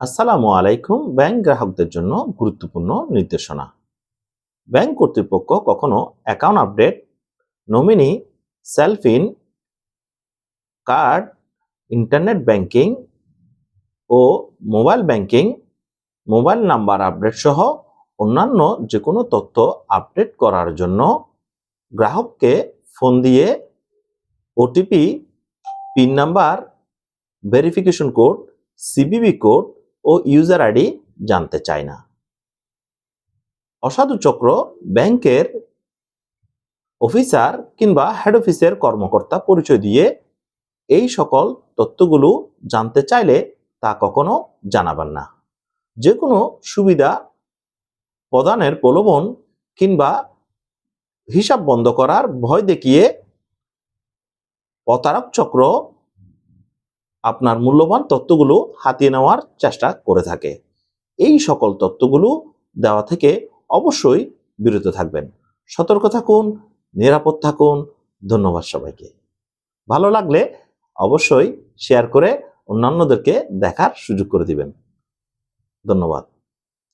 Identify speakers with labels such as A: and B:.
A: আসসালামু আলাইকুম। ব্যাংক গ্রাহকদের জন্য গুরুত্বপূর্ণ নির্দেশনা। ব্যাংক কর্তৃপক্ষ কখনো account update, nominee, self in, card, internet banking ও mobile banking, mobile number update সহ অন্যান্য যে কোনো তথ্য আপডেট করার জন্য গ্রাহককে ফোন দিয়ে OTP, PIN number, verification code, CVV code ও ইউজার আইডি জানতে চায় না। অসাধু চক্র ব্যাংকের অফিসার কিংবা হেড অফিসের কর্মকর্তা পরিচয় দিয়ে এই সকল তথ্যগুলো জানতে চাইলে তা কখনো জানাবেন না। যে কোনো সুবিধা প্রদানের প্রলোভন কিংবা হিসাব বন্ধ করার ভয় দেখিয়ে প্রতারক চক্র আপনার মূল্যবান তথ্যগুলো হাতিয়ে নেওয়ার চেষ্টা করে থাকে। এই সকল তথ্যগুলো দেওয়া থেকে অবশ্যই বিরত থাকবেন। সতর্ক থাকুন, নিরাপদ থাকুন। ধন্যবাদ সবাইকে। ভালো লাগলে অবশ্যই শেয়ার করে অন্যান্যদেরকে দেখার সুযোগ করে দিবেন। ধন্যবাদ।